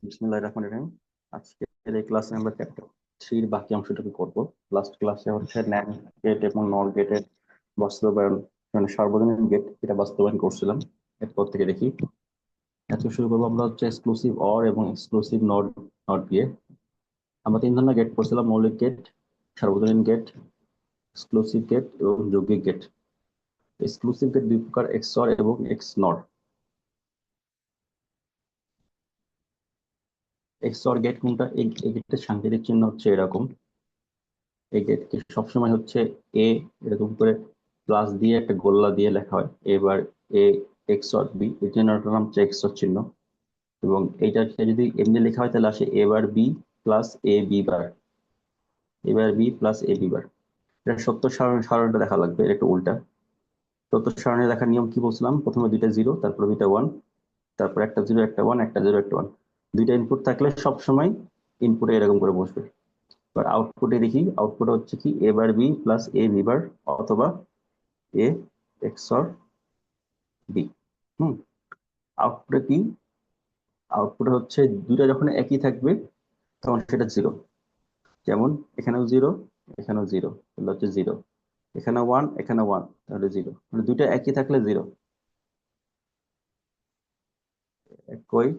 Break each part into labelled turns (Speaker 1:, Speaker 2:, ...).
Speaker 1: বিসমিল্লাহির রহমানির রহিম। আজকের এই ক্লাসে আমরা চ্যাপ্টার 3 এর বাকি অংশটুকু করব। লাস্ট ক্লাসে হচ্ছে ন্যান্ড গেট এবং নর গেটের বাস্তবায়ন, মানে সার্বজনীন গেট, এটা বাস্তবায়ন করছিলাম। এরপর থেকে দেখি আজকে শুরু করবো আমরা হচ্ছে এক্সক্লুসিভ অর এবং এক্সক্লুসিভ নট নট দিয়ে। আমরা তিন ধরনের গেট করছিলাম: মৌলিক গেট, সার্বজনীন গেট, এক্সক্লুসিভ গেট এবং যৌগিক গেট। এক্সক্লুসিভ গেট দুই প্রকার: এক্স অর এবং এক্স নর। এক্স অর গেট কোনটা? এই গেটের সাংকেতিক চিহ্ন হচ্ছে এরকম। এই গেটকে সবসময় হচ্ছে এ, এরকম করে প্লাস দিয়ে একটা গোল্লা দিয়ে লেখা হয়। এবার এ এক্স অর বি, এই চিহ্নটার নাম হচ্ছে এক্স অর চিহ্ন। এবং এইটাকে যদি এমনি লেখা হয় তাহলে আসে এ bar B plus A B বার, এবার বি প্লাস এ বি বার। এটা সত্য সারণীটা দেখা লাগবে, এটা একটু উল্টা। সত্য সারণী দেখার নিয়ম কি বলছিলাম? প্রথমে দুইটা জিরো, তারপরে দুইটা ওয়ান, তারপর একটা জিরো একটা ওয়ান, একটা জিরো একটা ওয়ান। দুইটা ইনপুট থাকলে সবসময় ইনপুটে এরকম করে বসবে। এবার আউটপুটে দেখি, আউটপুট হচ্ছে কি এ bar B plus A B বার, অথবা এ এক্সর বি। হুম। আউটপুটে কি? আউটপুটে হচ্ছে দুইটা যখন একই থাকবে তখন সেটা জিরো। যেমন এখানেও জিরো, এখানেও জিরো, তাহলে হচ্ছে জিরো। এখানে ওয়ান, এখানে ওয়ান, তাহলে জিরো। মানে দুইটা একই থাকলে জিরো। একই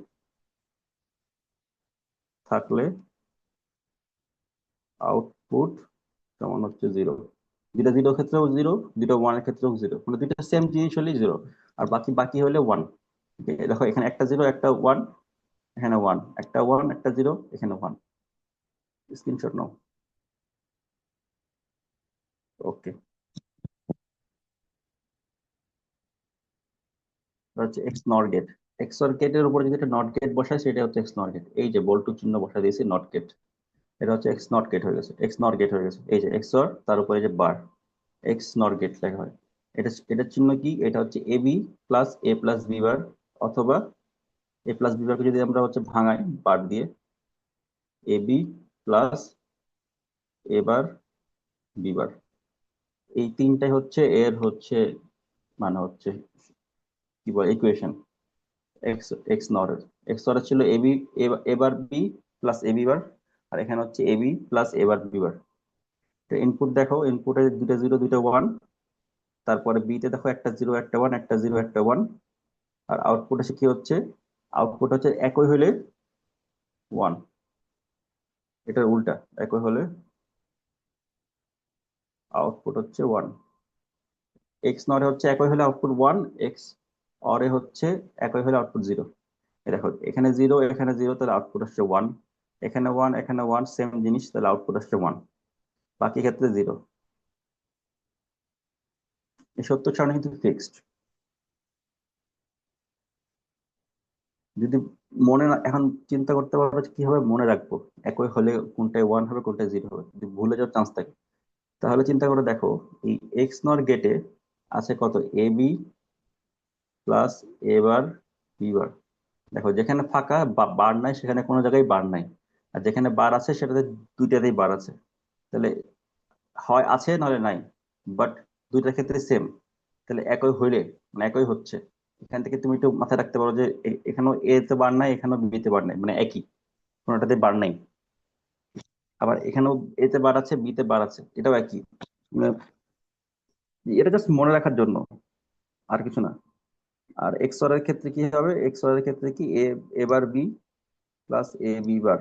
Speaker 1: থাকলে আউটপুট কেমন হচ্ছে জিরো। দুইটা জিরো ক্ষেত্রেও জিরো, দুইটা ওয়ানের ক্ষেত্রেও জিরো, মানে দুইটা সেম জিনিস হলেই জিরো। আর বাকি বাকি হলে ওয়ান। দেখো এখানে একটা জিরো একটা ওয়ান, এখানে ওয়ান, একটা ওয়ান একটা জিরো, এখানে ওয়ান। স্ক্রিনশট নাও। ওকে। হচ্ছে এক্স নর গেট। এক্স অর গেটের উপরে যদি একটা নট গেট বসায় সেটা হচ্ছে এক্স নর গেট। এই যে বল্টু চিহ্ন বসা দিয়েছি, নট গেট। এটা হচ্ছে এক্স নট গেট হয়ে গেছে, এক্স নর গেট হয়ে গেছে। এই যে এক্স অর, তার উপরে যে বার, এক্স নর গেট লেখা হয়। এটার চিহ্ন কি? এটা হচ্ছে A B plus A plus B বার, অথবা এ প্লাস বি বারকে যদি আমরা হচ্ছে ভাঙাই বার দিয়ে, A B plus A bar B বার। এই তিনটাই হচ্ছে এর হচ্ছে মানে হচ্ছে কি বলে ইকুয়েশন এক্স এক্স নরের। এক্স নরের ছিল এ বি, এবার বি প্লাস এ বি বার, আর এখানে হচ্ছে এ বি প্লাস এবার বি বার। তো ইনপুট দেখো, ইনপুটে দুইটা জিরো দুইটা ওয়ান, তারপরে বিতে দেখো একটা জিরো একটা ওয়ান, একটা জিরো একটা ওয়ান। আর আউটপুট এসে কি হচ্ছে? আউটপুট হচ্ছে একই হলে ওয়ান, এটার উল্টা। একই হলে আউটপুট হচ্ছে ওয়ান। এক্স নরে হচ্ছে একই হলে আউটপুট ওয়ান, এক্স অরে হচ্ছে একই হলে আউটপুট জিরো। দেখো এখানে জিরো এখানে জিরো, তাহলে আউটপুট আসছে ওয়ান। এখানে ওয়ান এখানে ওয়ান, সেম জিনিস, তাহলে আউটপুট আসছে ওয়ান। বাকি ক্ষেত্রে জিরো। এই সত্য সারণী কিন্তু ফিক্সড। যদি মনে না, এখন চিন্তা করতে পারবো যে কিভাবে মনে রাখবো একই হলে কোনটায় ওয়ান হবে কোনটায় জিরো হবে, যদি ভুলে যাওয়ার চান্স থাকে। তাহলে চিন্তা করে দেখো, এই এক্স নর গেটে আছে কত? A B plus A bar B বার। দেখো যেখানে ফাঁকা বার নাই সেখানে কোনো জায়গায় বার নাই, আর যেখানে বার আছে সেটাতে দুইটাতেই বার আছে। তাহলে হয় আছে নাহলে নাই, বাট দুইটার ক্ষেত্রে সেম। তাহলে একই হইলে মানে একই হচ্ছে। এখান থেকে তুমি একটু মাথায় রাখতে পারো যে এখানেও এ তে বার নাই, এখানেও বি তে বার নাই, মানে একই, কোনোটাতে বার নাই। আবার এখানেও এ তে বার আছে, বি তে বার আছে, এটাও একই। মানে এটা জাস্ট মনে রাখার জন্য, আর কিছু না। আর এক্স এর ক্ষেত্রে কি হবে? এক্স এর ক্ষেত্রে কি এ, এবার বি প্লাস এ বি বার।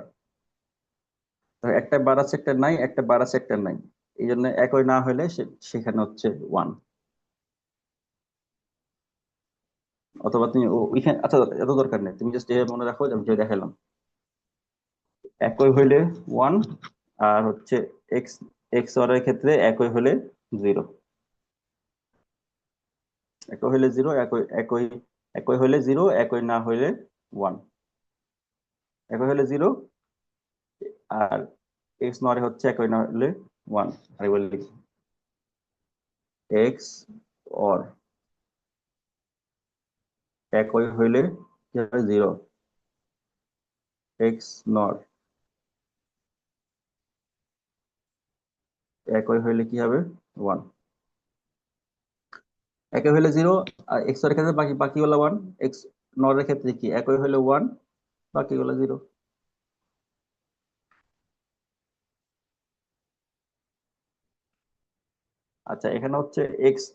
Speaker 1: ধর একটা বার আছে একটা নাই, একটা বার আছে একটা নাই, এই জন্য একই না হলে সেখানে হচ্ছে ওয়ান। অথবা তুমি ওইখানে, আচ্ছা এত দরকার নেই, তুমি জাস্ট মনে রাখো যে আমি যে দেখালাম। একই হইলে ওয়ান, আর হচ্ছে এক্স এক্স এর ক্ষেত্রে একই হলে জিরো। একই হইলে জিরো, একই একই একই হইলে জিরো, একই না হইলে ওয়ান। একই হইলে জিরো, আর এক্স নরে হচ্ছে একই না হলে ওয়ান। আর বলে লিখি এক্স অর একই হইলে কি হবে? জিরো। এক্স নর একই হইলে কি হবে? ওয়ান। একই হইলে জিরো, আর এক্স এর ক্ষেত্রে বাকি বাকিগুলো ওয়ান। এক্স নরের ক্ষেত্রে কি একই হইলে ওয়ান, বাকিগুলো জিরো। আচ্ছা, এখানে হচ্ছে এক্স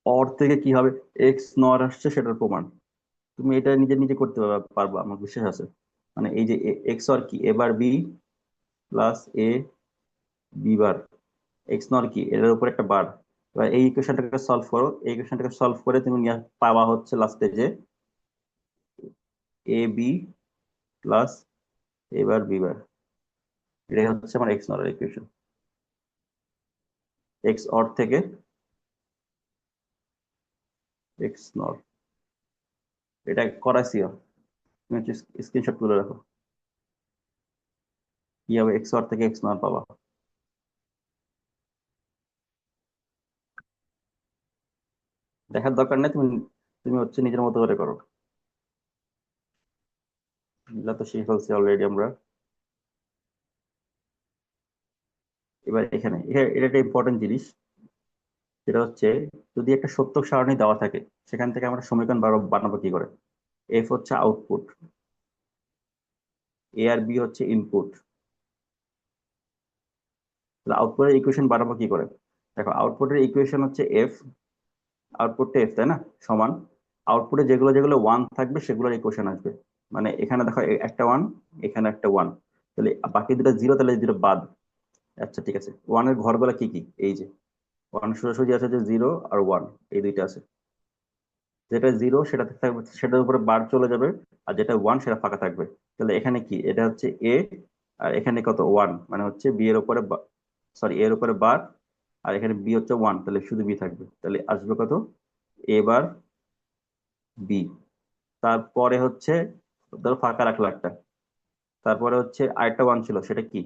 Speaker 1: অর থেকে কি হবে, এক্স নর আসছে সেটার প্রমাণ। তুমি এটা নিজে নিজে করতে পারবা, আমার বিশ্বাস আছে। মানে এই যে এক্স অর কি, এবার B plus A B bar, x নর কি এটার উপর একটা বার। এবার এই ইকুয়েশনটাকে সলভ করো, এই ইকুয়েশনটাকে সলভ করে তুমি পাওয়া হচ্ছে লাস্টে যে এ বি প্লাস এবার বি বার। এটাই হচ্ছে আমার এক্স নর ইকুয়েশন, এক্স অর থেকে এক্স নর। এটা করাইছিও, তুমি হচ্ছে স্ক্রিনশট তুলে রাখো, কি হবে এক্স অর থেকে এক্স নর পাবা। দেখার দরকার নেই, তুমি তুমি হচ্ছে নিজের মতো করে করো। এগুলা তো শিখে ফেলছি অলরেডি আমরা। এবার এখানে এটা একটা ইম্পর্টেন্ট জিনিস, যেটা হচ্ছে যদি একটা সত্য সারণী দেওয়া থাকে, সেখান থেকে আমরা সমীকরণ বানাবো কি করে। এফ হচ্ছে আউটপুট, এ আর বি হচ্ছে ইনপুট, তাহলে আউটপুটের ইকুয়েশন বানাবো কি করে। দেখো আউটপুটের ইকুয়েশন হচ্ছে এফ, আউটপুটটা এফ তাই না, সমান আউটপুটে যেগুলো যেগুলো ওয়ান থাকবে সেগুলোর ইকুয়েশন আসবে। মানে এখানে দেখো একটা ওয়ান, এখানে একটা ওয়ান, তাহলে বাকি দুটো জিরো, তাহলে দুটো বাদ। আচ্ছা ঠিক আছে, ওয়ানের ঘরগুলো কি কি, এই যে ওয়ান সোজাসুজি আছে যে জিরো আর ওয়ান, এই দুইটা আছে। যেটা জিরো সেটা থাকবে, সেটার উপরে বার চলে যাবে, আর যেটা ওয়ান সেটা ফাঁকা থাকবে। তাহলে এখানে কি, এটা হচ্ছে এ, আর এখানে কত ওয়ান, মানে হচ্ছে বি এর উপরে, সরি এর উপরে বার, আর এখানে বি হচ্ছে ওয়ান, তাহলে শুধু বি থাকবে, তাহলে আসবে কত এ বার বি। তারপরে হচ্ছে ধরো ফাঁকা রাখলো একটা, তারপরে হচ্ছে আরেকটা ওয়ান ছিল, সেটা কি,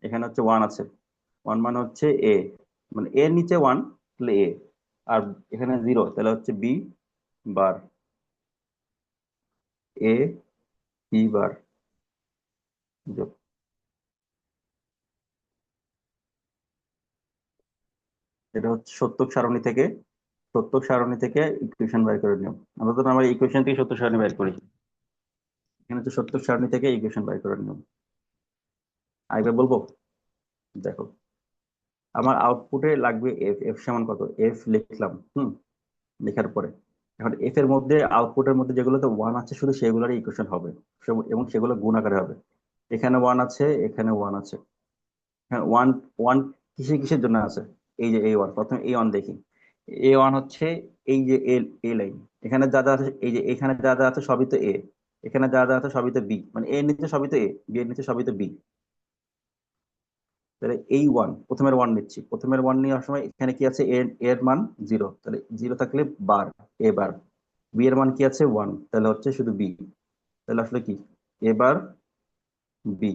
Speaker 1: এখানে হচ্ছে ওয়ান আছে, ওয়ান মানে হচ্ছে এ, মানে এর নিচে ওয়ান, তাহলে এ, আর এখানে জিরো, তাহলে হচ্ছে বি বার, এ বি বার যোগ। এটা হচ্ছে সত্যক সারণী থেকে, সত্যক সারণী থেকে ইকুয়েশন বের করে নিও। আমরা তো আমার ইকুয়েশন থেকে সত্য সারণী বের করি, এখানে হচ্ছে সত্যক সারণী থেকে ইকুয়েশন বের করে নিও। আরেকবার বলবো, দেখো আমার আউটপুটে লাগবে এফ, এফ সমান কত, এফ লিখলাম, লেখার পরে এখন এফ এর মধ্যে, আউটপুটের মধ্যে যেগুলোতে ওয়ান আছে শুধু সেগুলোরই ইকুয়েশন হবে, এবং সেগুলো গুণ আকারে হবে। এখানে ওয়ান আছে, এখানে ওয়ান আছে। হ্যাঁ ওয়ান, ওয়ান কিসের কিসের জন্য আছে, এই যে এ ওয়ান, প্রথমে এ ওয়ান দেখি। এ ওয়ান হচ্ছে এই যে এ, এ লাইন, এখানে যা যা আছে, এই যে এখানে যা যা আছে সবই তো এ, এখানে যা যা আছে সবই তো বি, মানে এর নিচে সবই তো এ, বি এর নিচে সবই তো বি। তাহলে এই ওয়ান, প্রথমের ওয়ান নিচ্ছি, প্রথমের ওয়ান নেওয়ার সময় এখানে কি আছে, এর এর মান জিরো, তাহলে জিরো থাকলে বার, এ বার। বি এর মান কি আছে ওয়ান, তাহলে হচ্ছে শুধু বি, তাহলে আসলে কি এবার বি।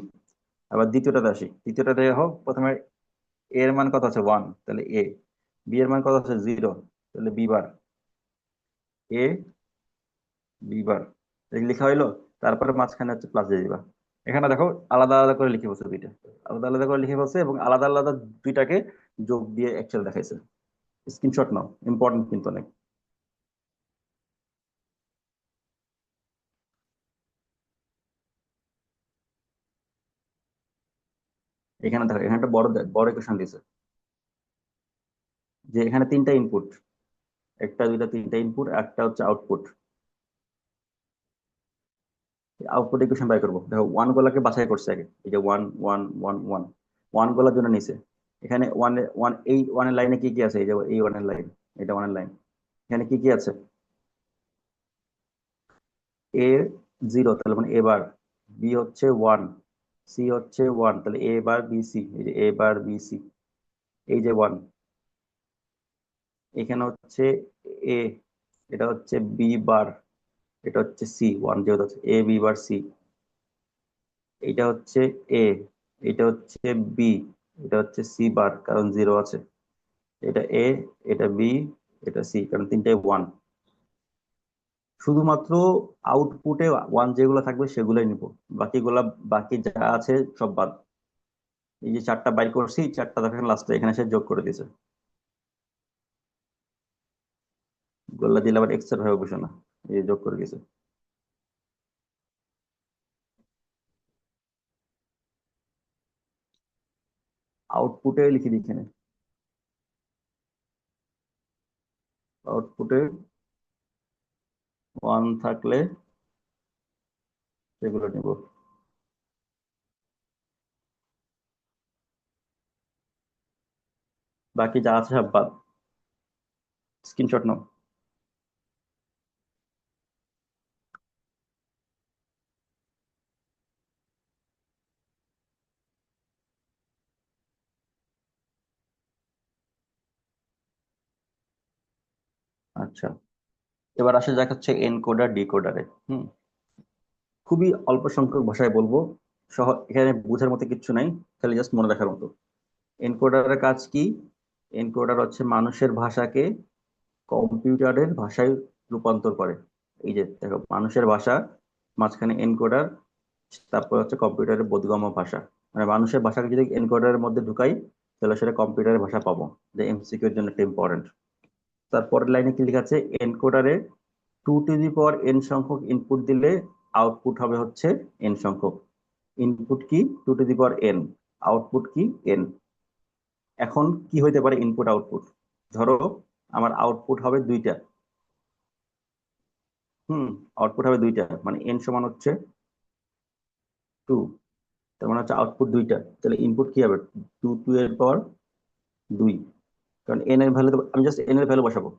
Speaker 1: আবার দ্বিতীয়টাতে আসি, দ্বিতীয়টাতে দেখো প্রথমে এ এর মান কত আছে ওয়ান, তাহলে এ, বি এর মান কত আছে জিরো, তাহলে বি বার, এ বি বার, এই লেখা হইলো। তারপরে মাঝখানে হচ্ছে প্লাস দিয়ে দিবা। এখানে দেখো আলাদা আলাদা করে লিখে বলছে দুইটা, আলাদা আলাদা করে লিখে বলছে, এবং আলাদা আলাদা দুইটাকে যোগ দিয়ে অ্যাকচুয়াল দেখাইছে। স্ক্রিনশট নাও, ইম্পর্টেন্ট কিন্তু অনেক। এখানে দেখো, এখানে একটা বড় বড় ইকুয়েশন দিছে, যে এখানে তিনটা ইনপুট, একটা দুইটা তিনটা ইনপুট, একটা হচ্ছে আউটপুট। আউটপুট ইকুয়েশন বাই করবো, দেখো ওয়ান গুলাকে বাছাই করছে আগে, এই যে one one one one, one গুলার জন্য নিছে। এখানে ওয়ান ওয়ান, এই ওয়ানের লাইনে কি কি আছে, এই যে এই ওয়ানের লাইন, এটা ওয়ানের লাইন, এখানে কি কি আছে, এ জিরো, তাহলে মানে এ বার, বি হচ্ছে ওয়ান, সি হচ্ছে ওয়ান, তাহলে এ বার বি সি, এই যে এ বার বি সি, এই যে ওয়ান, এখানে হচ্ছে এ, এটা হচ্ছে বি বার, এটা হচ্ছে সি, ওয়ান যেহেতু আছে এ বি বার সি, এইটা হচ্ছে এ, এটা হচ্ছে বি, এটা হচ্ছে সি বার কারণ জিরো আছে, এটা এ, এটা বি, এটা সি কারণ তিনটাই ওয়ান। শুধুমাত্র আউটপুটে ওয়ান যেগুলো থাকবে সেগুলোই নিব, বাকিগুলা, বাকি যা আছে সব বাদ। এই যে চারটা বাইর করছি, চারটা দেখেন লাস্টে এখানে সে যোগ করে দিয়েছে, গোল্লা দিলে আবার এক্স এর হয়ে বসে না, এই যে যোগ করে দিয়েছে। আউটপুটে লিখে দিই এখানে, আউটপুটে 1 থাকলে সেগুলো নিব। বাকি যা আছে সব বাদ। স্ক্রিনশট নাও। আচ্ছা, এবার আসে যাক হচ্ছে এনকোডার ডিকোডারে। হুম। খুবই অল্প সংখ্যক ভাষায় বলবো, এখানে বোঝার মতো কিছু নাই, খালি জাস্ট মনে রাখার মতো। এনকোডারের কাজ কি? এনকোডার হচ্ছে মানুষের ভাষাকে কম্পিউটারের ভাষায় রূপান্তর করে। এই যে দেখো, মানুষের ভাষা, মাঝখানে এনকোডার, তারপর হচ্ছে কম্পিউটারের বোধগম্য ভাষা। মানে মানুষের ভাষাকে যদি এনকোডারের মধ্যে ঢুকাই, তাহলে সেটা কম্পিউটারের ভাষা পাবো, যে এমসিকিউ এর জন্য একটা ইম্পর্টেন্ট। তারপরের লাইনে কি লেখা আছে? এনকোডারে 2 টু দি পাওয়ার n সংখ্যক ইনপুট দিলে আউটপুট হবে হচ্ছে n সংখ্যক। ইনপুট কি? 2 two the power n, output কি? n। এখন কি হইতে পারে ইনপুট আউটপুট? ধরো আমার আউটপুট হবে দুইটা। হুম। আউটপুট হবে দুইটা, মানে n সমান হচ্ছে 2। তার মানে হচ্ছে আউটপুট দুইটা, তাহলে ইনপুট কি হবে? 2 2 এর পাওয়ার 2। কারণ n এর ভ্যালু, আমি জাস্ট n এর ভ্যালু বসাবো।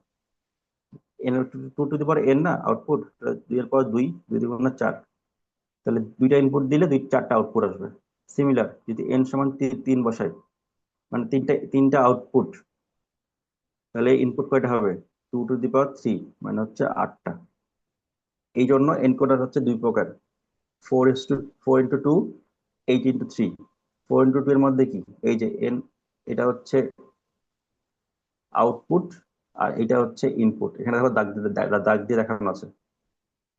Speaker 1: n এর 2 টু দি পাওয়ার n না আউটপুট, 2 এর পাওয়ার 2, 2 2 গুণে 4। তাহলে দুইটা ইনপুট দিলে চারটা আউটপুট আসবে। সিমিলার যদি n সমান 3 বসাই, মানে তিনটা আউটপুট, তাহলে ইনপুট কয়টা হবে? 2 টু দি পাওয়ার 3, মানে হচ্ছে 8টা। এই জন্য এনকোডার হচ্ছে দুই প্রকার: 4:4:2, 8:3। 4:2 এর মধ্যে কি, এই যে এন, এটা হচ্ছে আউটপুট, আর এটা হচ্ছে ইনপুট। এখানে দেখো দাগ দিয়ে দেখানো আছে,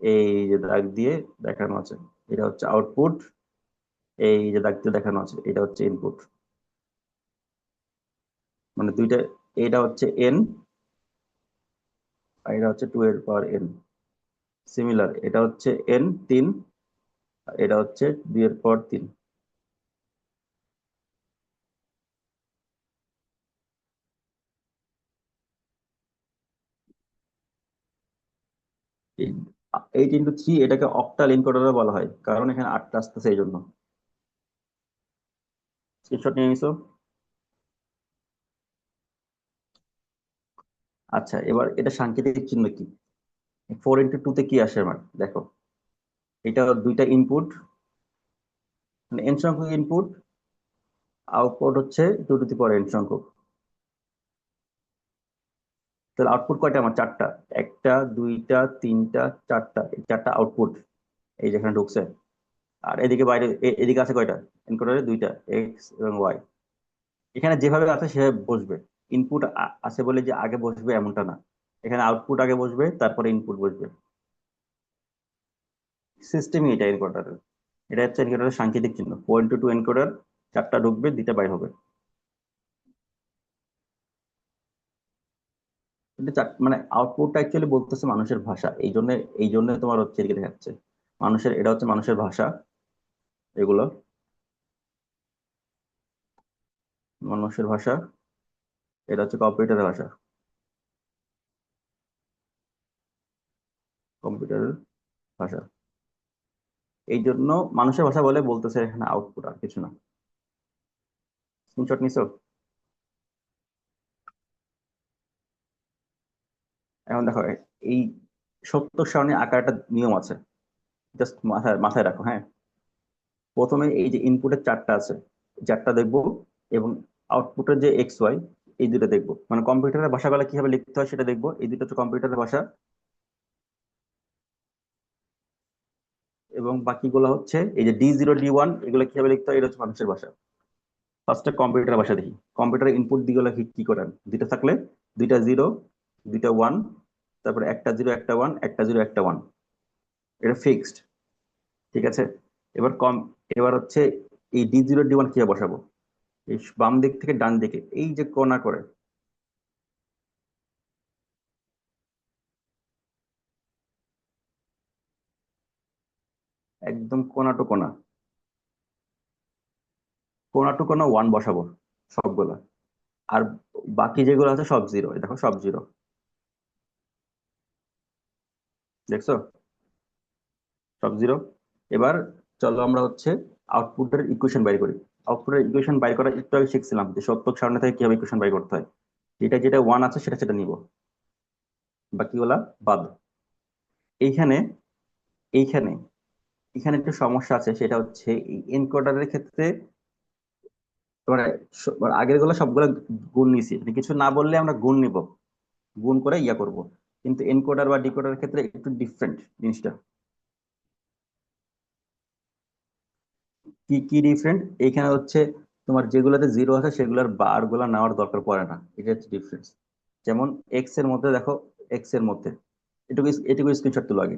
Speaker 1: এই যে দাগ দিয়ে দেখানো আছে, এটা হচ্ছে আউটপুট। এই যে দাগ দিয়ে দেখানো আছে, এটা হচ্ছে ইনপুট। মানে দুইটা, এটা হচ্ছে এন, আর এটা হচ্ছে 2 এর পাওয়ার n। সিমিলার, এটা হচ্ছে n 3, আর এটা হচ্ছে 2 এর পাওয়ার 3। এই 8:3 এটাকে অক্টাল এনকোডারও বলা হয়, কারণ এখানে 8টা আসতেছে এই জন্য। স্ক্রিনশট নিয়ে নিছো? আচ্ছা, এবার এটা সাংকেতিক চিহ্ন কি? 4:2 তে কি আসে আমার দেখো, এটা দুইটা ইনপুট, মানে n সংখ্যক ইনপুট, আউটপুট হচ্ছে 2 টু দি পাওয়ার n সংখ্যক। তাহলে আউটপুট কয়টা আমার? চারটা। একটা, দুইটা, তিনটা, চারটা, এই চারটা আউটপুট এই যেখানে ঢুকছে। আর এদিকে বাইরে এদিকে আছে কয়টা? এনকোডারে দুইটা, এক্স এবং ওয়াই। এখানে যেভাবে আছে সেভাবে বসবে। ইনপুট আছে বলে যে আগে বসবে এমনটা না, এখানে আউটপুট আগে বসবে, তারপরে ইনপুট বসবে। সিস্টেমই এটা এনকোডারের। এটা হচ্ছে এনকোডারের সাংকেতিক চিহ্ন। 4:2 এনকোডার, চারটা ঢুকবে, দুইটা বাইর হবে। কিন্তু মানে আউটপুটটা অ্যাকচুয়ালি বলতেছে মানুষের ভাষা, এই জন্য তোমার হচ্ছে এদিকে দেখাচ্ছে মানুষের, এটা হচ্ছে মানুষের ভাষা। এগুলো মানুষের ভাষা, এটা হচ্ছে কম্পিউটারের ভাষা। কম্পিউটারের ভাষা, এই জন্য মানুষের ভাষা বলে বলতেছে এখানে আউটপুট, আর কিছু না। স্ক্রিনশট নিছো? এখন দেখো, এই সত্য সারণী আঁকার একটা নিয়ম আছে, জাস্ট মাথায় মাথায় রাখো, হ্যাঁ। প্রথমে এই যে ইনপুটের চারটা আছে, চারটা দেখবো, এবং আউটপুটের যে এক্স ওয়াই, এই দুটো দেখবো। মানে কম্পিউটারের ভাষাগুলো কিভাবে লিখতে হয় সেটা দেখবো। এই দুটো হচ্ছে কম্পিউটারের ভাষা, এবং বাকিগুলো হচ্ছে এই যে D0 D1, এগুলো কিভাবে লিখতে হয়, এটা হচ্ছে মানুষের ভাষা। ফার্স্টে কম্পিউটার ভাষা দেখি। কম্পিউটার ইনপুট দিগুলো কি কি করেন? দুইটা থাকলে দুইটা জিরো, দুইটা ওয়ান, তারপরে একটা জিরো একটা ওয়ান, একটা জিরো একটা ওয়ান, এটা ফিক্সড। ঠিক আছে। এবার এবার হচ্ছে এই D0 D1 কিভাবে বসাবো? এই বাম দিক থেকে ডান দিকে এই যে কোণা করে, একদম কোণা টু কোণা, কোণা টু কোণা ওয়ান বসাবো সবগুলা। আর বাকি যেগুলো আছে সব জিরো, দেখো সব জিরো। দেখছো সব জিরো। এবার চলো আমরা হচ্ছে আউটপুটের ইকুয়েশন বাইর করি। আউটপুটের ইকুয়েশন বাইর করা একটু আগে শিখছিলাম যে সত্য সারণী থেকে কিভাবে ইকুয়েশন বাইর করতে হয়। যেটা যেটা ওয়ান আছে সেটা সেটা নিব, বাকিগুলা বাদ। এইখানে এইখানে এখানে একটু সমস্যা আছে, সেটা হচ্ছে এই এনকোডারের ক্ষেত্রে মানে মানে আগের গুলো সবগুলো গুণ নিছি, মানে কিছু না বললে আমরা গুণ নিব, গুণ করে ইয়া করব। কিন্তু এনকোডার বা ডিকোডারের ক্ষেত্রে একটু ডিফারেন্ট জিনিসটা। কি কি ডিফারেন্ট? এইখানে হচ্ছে তোমার যেগুলোতে জিরো আছে সেগুলোর বার গুলা নেওয়ার দরকার পড়ে না, এটা হচ্ছে ডিফারেন্স। যেমন এক্স এর মধ্যে দেখো, এক্স এর মধ্যে এটুকু এটুকু স্ক্রিনশট তুলো আগে,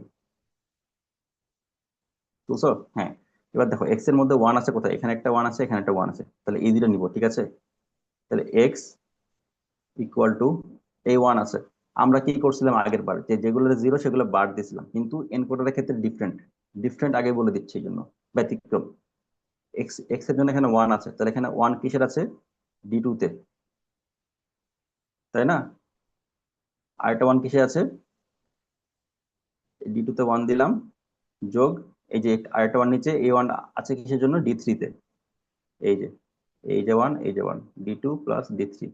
Speaker 1: বুঝছো? হ্যাঁ। এবার দেখো এক্স এর মধ্যে ওয়ান আছে কোথায়, এখানে একটা ওয়ান আছে, এখানে একটা ওয়ান আছে, তাহলে এই দুটো নিবো, ঠিক আছে? তাহলে এক্স ইকুয়াল টু এই ওয়ান আছে। আমরা কি করছিলাম আগের বার, যে যেগুলো জিরো সেগুলো বার দিয়েছিলাম, কিন্তু এনকোডারের ক্ষেত্রে ডিফারেন্ট। ডিফারেন্ট আগে বলে দিচ্ছি এই জন্য, ব্যতিক্রম। এক্স এক্স এর জন্য এখানে ওয়ান আছে, তাহলে এখানে ওয়ান কিসের আছে? ডি টু তে, তাই না? আরেকটা ওয়ান কিসে আছে? ডি টু তে ওয়ান দিলাম, যোগ এই যে আরেকটা ওয়ান নিচে এই ওয়ান আছে কিসের জন্য? ডি থ্রি তে। এই যে এই যে ওয়ান, এই যে one, D two plus D three.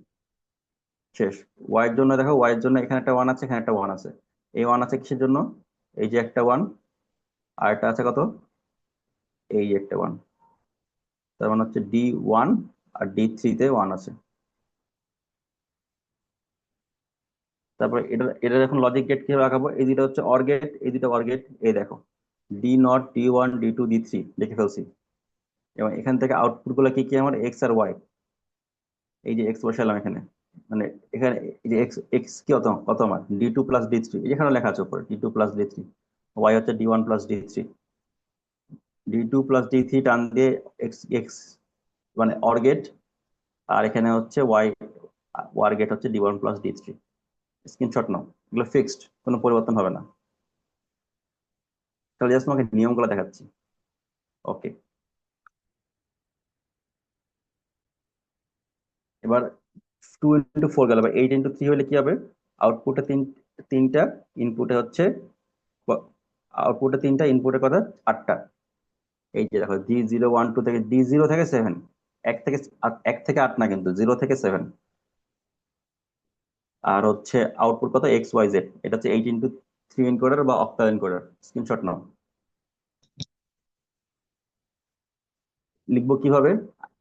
Speaker 1: শেষ। ওয়াই এর জন্য দেখো, ওয়াই এর জন্য এখানে একটা ওয়ান আছে, এখানে একটা ওয়ান আছে। এই ওয়ান আছে কিসের জন্য? এই যে একটা ওয়ান, আর একটা আছে কত? এই যে একটা ওয়ান। তার মানে হচ্ছে ডি ওয়ান, আর ডি থ্রি তে ওয়ান আছে। তারপরে এটা এটা এখন লজিক গেট কিভাবে আঁকাবো? এই দুটো হচ্ছে অর গেট, এই দুটো অর গেট। এই দেখো, D naught, D one, D two, D three লিখে ফেলছি। এবং এখান থেকে আউটপুট গুলো কি কি আমার? এক্স আর ওয়াই। এই যে এক্স বসালাম এখানে, মানে এখানে এই যে এক্স এক্স কি কত কত আমার? D two plus D three, এখানে লেখা আছে উপরে D two plus D three. Y হচ্ছে D one plus D three. D two plus D three টান দিয়ে এক্স এক্স মানে অর গেট, আর এখানে হচ্ছে ওয়াই, ওয়ার গেট হচ্ছে D one plus D three. Screenshot নাও, এগুলো ফিক্সড, কোনো পরিবর্তন হবে না। তাহলে জাস্ট তোমাকে নিয়মগুলো দেখাচ্ছি। ওকে। এবার টু ইন্টু ফোর গেল, বা এইট ইন্টু থ্রি হলে কি হবে? আউটপুটে তিনটা, ইনপুটে হচ্ছে আউটপুটে তিনটা, ইনপুটে কথা আটটা। এই যে দেখো, ডি জিরো ওয়ান টু থেকে ডি জিরো থেকে সেভেন, এক থেকে এক থেকে আট না, কিন্তু জিরো থেকে সেভেন। আর হচ্ছে আউটপুট কত? X Y Z. এটা হচ্ছে এইট ইন্টু থ্রি এনকোডার বা অক্টাল এনকোডার। স্ক্রিনশট নাও। লিখবো কিভাবে?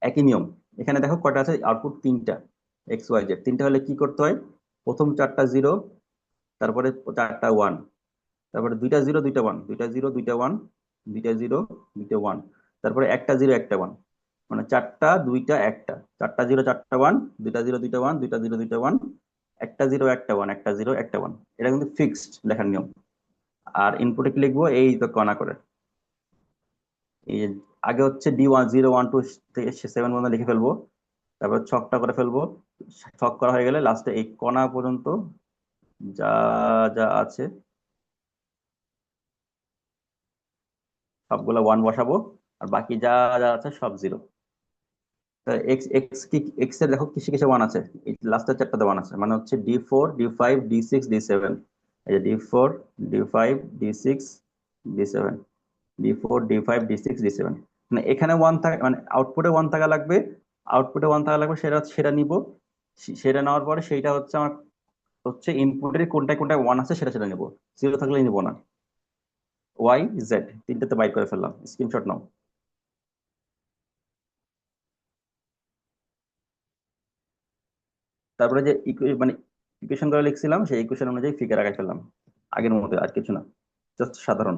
Speaker 1: একই নিয়ম। এখানে দেখো কয়টা আছে আউটপুট? তিনটা। এক্স ওয়াই জেড তিনটা হলে কি করতে হয়? প্রথম চারটা জিরো, তারপরে চারটা ওয়ান, তারপরে দুইটা জিরো দুইটা ওয়ান, দুইটা জিরো দুইটা ওয়ান, দুইটা জিরো দুইটা ওয়ান, তারপরে একটা জিরো একটা ওয়ান। মানে চারটা দুইটা একটা, চারটা জিরো চারটা ওয়ান, দুইটা জিরো দুইটা ওয়ান, দুইটা জিরো দুইটা ওয়ান, একটা জিরো একটা ওয়ান, একটা জিরো একটা ওয়ান। এটা কিন্তু ফিক্সড লেখার নিয়ম। আর ইনপুটে কি লিখবো? এই তো কণা করে। এই যে আগে হচ্ছে D one zero one two থেকে সেভেন পর্যন্ত লিখে ফেলবো, তারপর ছকটা করে ফেলবো। ছক করা হয়ে গেলে লাস্টে এই কণা পর্যন্ত যা যা আছে সবগুলো ওয়ান বসাবো, আর বাকি যা যা আছে সব জিরো। এক্স এক্স কি এক্স এর দেখো কিসে কিসে ওয়ান আছে? লাস্টের চারটাতে ওয়ান আছে, মানে হচ্ছে D four, D five, D six, D seven. এই যে D four, D five, D six, D seven, D four, D five, D six, D seven. মানে এখানে ওয়ান থাকা মানে আউটপুটে ওয়ান থাকা লাগবে। আউটপুটে ওয়ান থাকা লাগবে, সেটা সেটা নিব। সেটা নেওয়ার পরে সেইটা হচ্ছে আমার হচ্ছে ইনপুটের কোনটায় কোনটায় ওয়ান আছে সেটা সেটা নিব। জিরো থাকলে নিব না। ওয়াই জেড তিনটাতে বাইর করে ফেললাম, স্ক্রিনশট নাও। তারপরে যে মানে ইকুয়েশন করে লিখছিলাম, সেই ইকুয়েশন অনুযায়ী ফিগার আঁকাই ফেললাম, আগের মতো আর কিছু না, জাস্ট সাধারণ।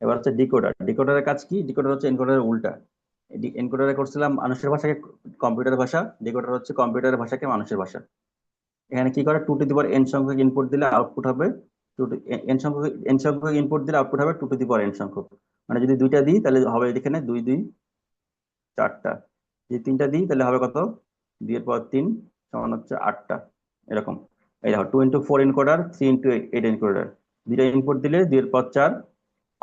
Speaker 1: এবার হচ্ছে ডিকোডার। ডিকোডারের কাজ কি? ডিকোডার হচ্ছে এনকোডারের উল্টা। এনকোডারে করছিলাম মানুষের ভাষাকে কম্পিউটার ভাষা, ডিকোডার হচ্ছে কম্পিউটারের ভাষাকে মানুষের ভাষা। এখানে কি করে? Two to the power N সংখ্যক ইনপুট দিলে আউটপুট হবে টু এন সংখ্যক ইনপুট দিলে আউটপুট হবে two to the power N সংখ্যক। মানে যদি দুইটা দিই তাহলে হবে এখানে দুই দুই চারটা, যদি তিনটা দিই তাহলে হবে কত? দুই এর পর তিন সমান হচ্ছে আটটা, এরকম। এই দেখো, two into four encoder, three into eight encoder. দুইটা ইনপুট দিলে দুই এর পর চার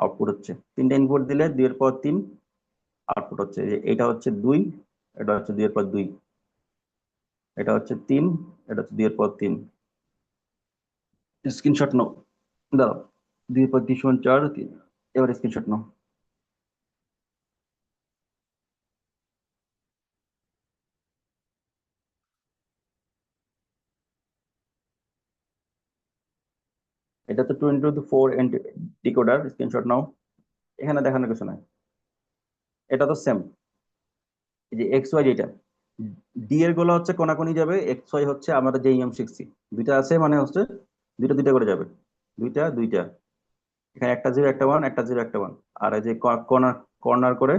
Speaker 1: আউটপুট হচ্ছে, তিনটা ইনপুট দিলে দুই এর পর তিন আউটপুট হচ্ছে। এটা হচ্ছে দুই, এটা হচ্ছে দুই এর পর দুই, এটা হচ্ছে তিন, এটা হচ্ছে দুই এর পর তিন। স্ক্রিনশট নাও। দাও 2 × 3 = 4 এবার স্ক্রিনশট নাও। এটা তো 2 × 4 ডিকোডার, স্ক্রিনশট নাও। এখানে দেখানোর কিছু নাই, এটা তো সেম। এই যে এক্স ওয়াই যেটা, ডি এর গুলো হচ্ছে কোনাকুনি যাবে, এক্স ওয়াই হচ্ছে আমরা যে নিয়ম শিখছি, দুইটা আছে মানে হচ্ছে দুইটা দুইটা করে যাবে, দুইটা দুইটা। এখানে একটা জিরো একটা ওয়ান, একটা জিরো একটা ওয়ান। আর এই যে কর্নার, কর্নার করে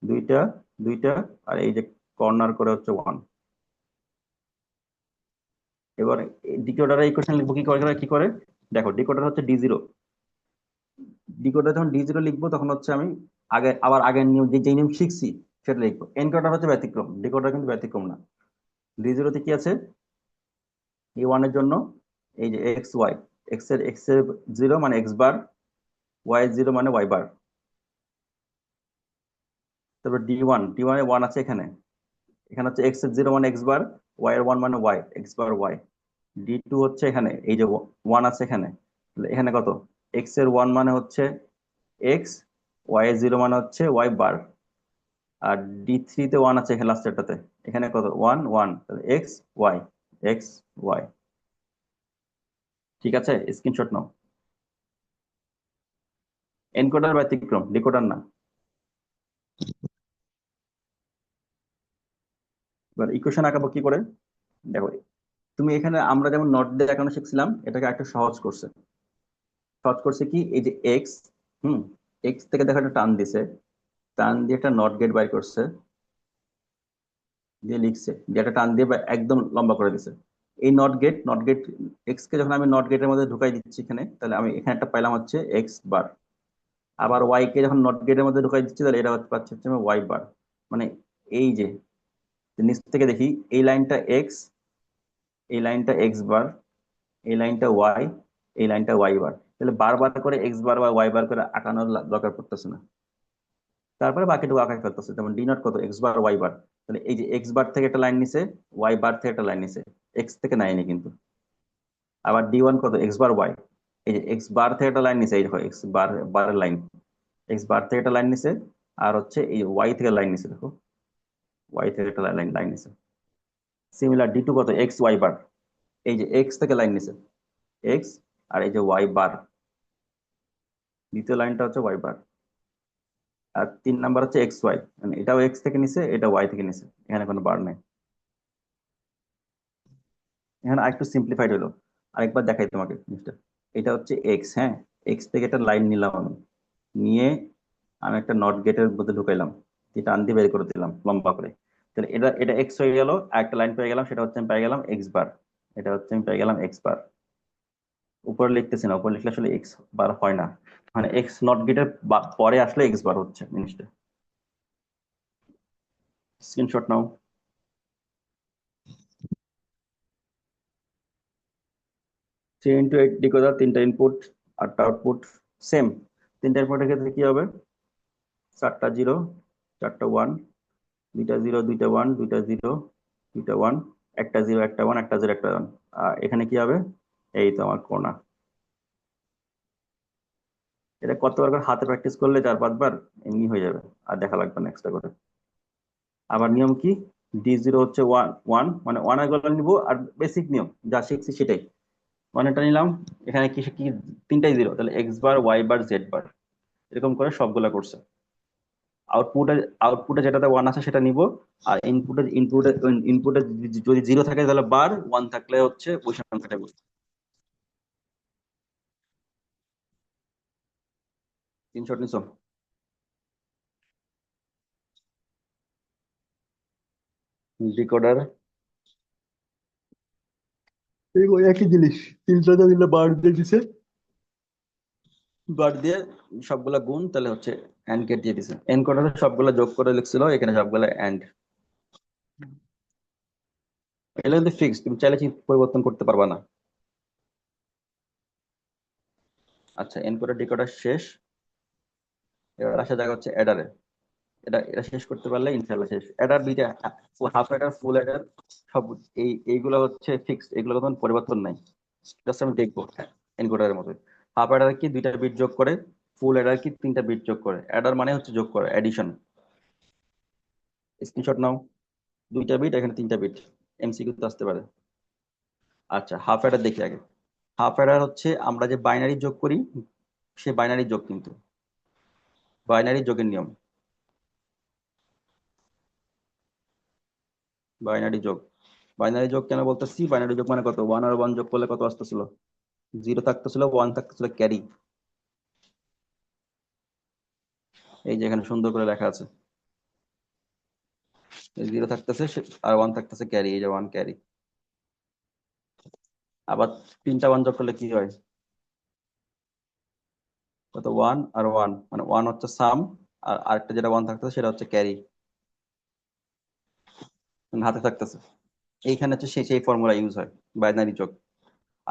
Speaker 1: দুইটা দুইটা, আর এই যে কর্নার করে হচ্ছে ওয়ান। এবার ডিকোডার ইকুয়েশন লিখবো কি করে, কি করে দেখো, ডিকোডার হচ্ছে ডি জিরো। ডিকোডার যখন ডি জিরো লিখবো তখন হচ্ছে আমি আগে আবার আগের নিয়ম যে নিয়ম শিখছি সেটা লিখবো। এনকোডার হচ্ছে ব্যতিক্রম, ডিকোডার কিন্তু ব্যতিক্রম না। ডি জিরোতে কি আছে, এই ওয়ানের জন্য এই যে এক্স ওয়াই, এক্স এর জিরো মানে এক্স বার, ওয়াই এর জিরো মানে ওয়াই বার। তারপর ডি ওয়ান এ ওয়ান আছে এখানে, এখানে হচ্ছে এক্স এর জিরো মানে এক্স বার, ওয়াই এর ওয়ান মানে Y, x bar Y. D two হচ্ছে এখানে এই যে ওয়ান আছে এখানে, তাহলে এখানে কত, এক্স এর ওয়ান মানে হচ্ছে এক্স, ওয়াই এর জিরো মানে হচ্ছে ওয়াই বার। আর ডি থ্রিতে ওয়ান আছে এখানে লাস্টেরটাতে, এখানে কত, ওয়ান ওয়ান, তাহলে এক্স ওয়াই, এক্স ওয়াই। ঠিক আছে, স্ক্রিনশট নাও। এনকোডার ব্যতিক্রম, ডিকোডার না। এবার ইকুয়েশন আঁকাবো কি করে, দেখো। তুমি এখানে আমরা যেমন নট দিয়ে দেখানো শিখছিলাম, এটাকে একটা সহজ করছে। সহজ করছে কি, এই যে এক্স, হুম, এক্স থেকে দেখো একটা টান দিছে, টান দিয়ে একটা নট গেট বাই করছে, দিয়ে লিখছে, দিয়ে একটা টান দিয়ে একদম লম্বা করে দিছে। এই নট গেট এক্স কে যখন আমি নট গেটের মধ্যে ঢুকাই দিচ্ছি এখানে, তাহলে আমি এখানে একটা পাইলাম হচ্ছে এক্স বার। আবার ওয়াই কে যখন নট গেটের মধ্যে ঢুকাই দিচ্ছি, তাহলে এটা হচ্ছে পাচ্ছি হচ্ছে আমি ওয়াই বার। মানে এই যে নিচ থেকে দেখি, এই লাইনটা এক্স, এই লাইনটা এক্স বার, এই লাইনটা ওয়াই, এই লাইনটা ওয়াই বার। তাহলে বারবার করে এক্স বার বা ওয়াই বার করে আঁকানোর দরকার পড়তেছে না। তারপরে বাকিটুকু আঁকাই ফেলতেছে, যেমন ডি নট কত, এক্স বার ওয়াই বার। তাহলে এই যে এক্স বার থেকে একটা লাইন নিছে, ওয়াই বার থেকে একটা লাইন নিছে, এক্স থেকে নাইনি কিন্তু। আবার ডি ওয়ান কত, এক্স বার ওয়াই, এই যে এক্স বার থেকে একটা লাইন নিছে, এই দেখো এক্স বার বারের লাইন, এক্স বার থেকে একটা লাইন নিছে। আর হচ্ছে এই ওয়াই থেকে লাইন নিছে, দেখো ওয়াই থেকে একটা লাইন লাইন নিছে। সিমিলার ডি টু কত, এক্স ওয়াই বার, এই যে এক্স থেকে লাইন নিছে, এক্স, আর এই যে ওয়াই বার, দ্বিতীয় লাইনটা হচ্ছে ওয়াই বার। আর 3 নাম্বার হচ্ছে এক্স ওয়াই, মানে এটাও এক্স থেকে নিছে, এটা ওয়াই থেকে নিছে, এখানে কোনো বার নেই। এখানে আরেকটু সিম্পলিফাইড হলো, আরেকবার দেখাই তোমাকে জিনিসটা। এটা হচ্ছে এক্স, হ্যাঁ, এক্স থেকে একটা লাইন নিলাম আমি, নিয়ে আমি একটা নট গেটের মধ্যে ঢুকাইলাম, যেটা টান দিয়ে বের করে দিলাম লম্বা করে। তাহলে এটা এটা এক্স হয়ে গেল, আর একটা লাইন পেয়ে গেলাম, সেটা হচ্ছে আমি পেয়ে গেলাম এক্স বার। এটা হচ্ছে আমি পেয়ে গেলাম এক্স বার। উপরে লিখতেছি না, উপরে লিখলে আসলে এক্স বার হয় না, মানে এক্স নট গেটের পরে আসলে এক্স বার হচ্ছে জিনিসটা। স্ক্রিনশট নাও। 3 × 8 ডিকোডার, তিনটা ইনপুট, আটটা আউটপুট, সেম। তিনটা ইনপুটের ক্ষেত্রে কি হবে, চারটা জিরো, চারটা ওয়ান, দুইটা জিরো দুইটা ওয়ান, দুইটা জিরো দুইটা ওয়ান, একটা জিরো একটা ওয়ান, একটা জিরো একটা ওয়ান। আর এখানে কি হবে, এই তো আমার কোনা। এটা কতবার করে হাতে প্র্যাকটিস করলে, 4-5 বার, এমনি হয়ে যাবে, আর দেখা লাগবে না এক্সট্রা করে। আবার নিয়ম কি, ডি জিরো হচ্ছে ওয়ান ওয়ান, মানে ওয়ান এর গলা নিবো, আর বেসিক নিয়ম যা শিখছি সেটাই, ওয়ানটা নিলাম। এখানে কি কি, তিনটাই জিরো, তাহলে x bar y bar Z bar, এরকম করে সবগুলা করছে। আউটপুটে, আউটপুটে যেটাতে ওয়ান আছে সেটা নিব। আর ইনপুটে ইনপুটে ইনপুটে যদি জিরো থাকে তাহলে বার, ওয়ান থাকলে হচ্ছে ওই সংখ্যাটা বসবে। তিনশো নিছো, ডিকোডার এই ওই একই জিনিস, তিনশোটা দিলে বার দিয়ে দিছে, বার দিয়ে সবগুলা গুণ, তাহলে হচ্ছে এন্ড গেট দিয়ে দিছে। এনকোডারে সবগুলা যোগ করে লিখছিল, এখানে সবগুলা এন্ড। এগুলো কিন্তু ফিক্স, তুমি চাইলে পরিবর্তন করতে পারবা না। আচ্ছা, এনকোডার ডিকোডার শেষ। এবার আসা যাক হচ্ছে অ্যাডারে। এটা এটা শেষ করতে পারলে ইনশাল্লাহ শেষ। অ্যাডার দুইটা, হাফ অ্যাডার ফুল অ্যাডার, সব এইগুলো হচ্ছে ফিক্সড, এগুলো কোনো পরিবর্তন নাই। জাস্ট আমি দেখবো এনকোডারের মতো। হাফ অ্যাডার কি দুইটা বিট যোগ করে, ফুল অ্যাডার কি তিনটা বিট যোগ করে। অ্যাডার মানে হচ্ছে যোগ করে, অ্যাডিশন। স্ক্রিনশট নাও, দুইটা বিট এখানে তিনটা বিট, এমসিকিউ তো আসতে পারে। আচ্ছা হাফ অ্যাডার দেখি আগে। হাফ অ্যাডার হচ্ছে আমরা যে বাইনারি যোগ করি, সে বাইনারি যোগ, কিন্তু বাইনারি যোগের নিয়ম। বাইনারি যোগ, বাইনারি যোগ কেন বলতেছি? বাইনারি যোগ মানে কত, ওয়ান আর ওয়ান যোগ করলে কত আসতেছিল? জিরো থাকতেছিল, ওয়ান থাকতেছিল ক্যারি। এই যে এখানে সুন্দর করে লেখা আছে, জিরো থাকতেছে আর ওয়ান থাকতেছে ক্যারি, এই যে ওয়ান ক্যারি। আবার তিনটা ওয়ান যোগ করলে কি হয়? কত, ওয়ান আর ওয়ান, মানে ওয়ান হচ্ছে সাম, আর আরেকটা যেটা ওয়ান থাকতেছে সেটা হচ্ছে ক্যারি, হাতে থাকতেছে। এইখানে হচ্ছে সেই সেই ফর্মুলা ইউজ হয়, বাইনারি যোগ।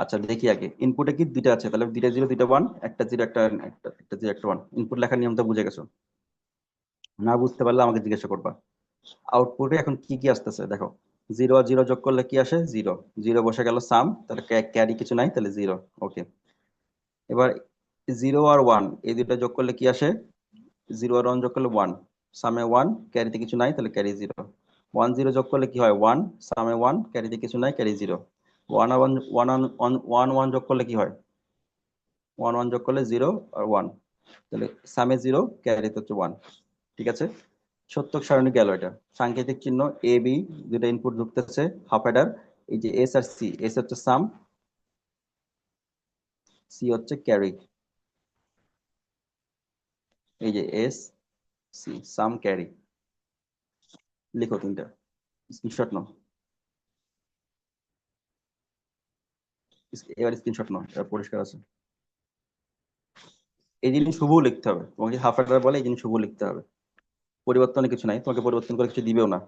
Speaker 1: আচ্ছা দেখি আগে, ইনপুটে কি দুইটা আছে, তাহলে দুইটা জিরো দুইটা ওয়ান, একটা জিরো একটা একটা, একটা জিরো একটা ওয়ান। ইনপুট লেখার নিয়মটা বুঝে গেছো? না বুঝতে পারলে আমাকে জিজ্ঞাসা করবা। আউটপুটে এখন কি কি আসতেছে দেখো, জিরো আর জিরো যোগ করলে কি আসে? জিরো। জিরো বসে গেল সাম, তাহলে ক্যারি কিছু নাই, তাহলে জিরো। ওকে। এবার জিরো আর ওয়ান এই দুটো যোগ করলে কি আসে? জিরো আর ওয়ান যোগ করলে ওয়ান, সামে ওয়ান, ক্যারিতে কিছু নাই, তাহলে ক্যারি জিরো। ওয়ান জিরো যোগ করলে কি হয়? ওয়ান, সামে ওয়ান, ক্যারিতে কিছু নাই, ক্যারি জিরো। ওয়ান আর ওয়ান, ওয়ান ওয়ান ওয়ান যোগ করলে কি হয়? ওয়ান ওয়ান যোগ করলে জিরো আর ওয়ান, তাহলে সামে জিরো, ক্যারিতে হচ্ছে ওয়ান। ঠিক আছে, সত্যক সারণী গেল এটা। সাংকেতিক চিহ্ন এ বি, দুটো ইনপুট ঢুকতেছে হাফ অ্যাডার। এই যে এস আর সি, এস হচ্ছে সাম, সি হচ্ছে ক্যারি। এই যে এস সি, সাম ক্যারি, লিখো তিনটা, স্ক্রিনশট নাও। এবার স্ক্রিনশট নাও, এটা পরিষ্কার আছে। এই জিনিস শুভ লিখতে হবে, তোমাকে হাফ অ্যাডার বলে এই জিনিস শুভ লিখতে হবে। পরিবর্তনে কিছু নাই, তোমাকে পরিবর্তন করে কিছু দিবেও না।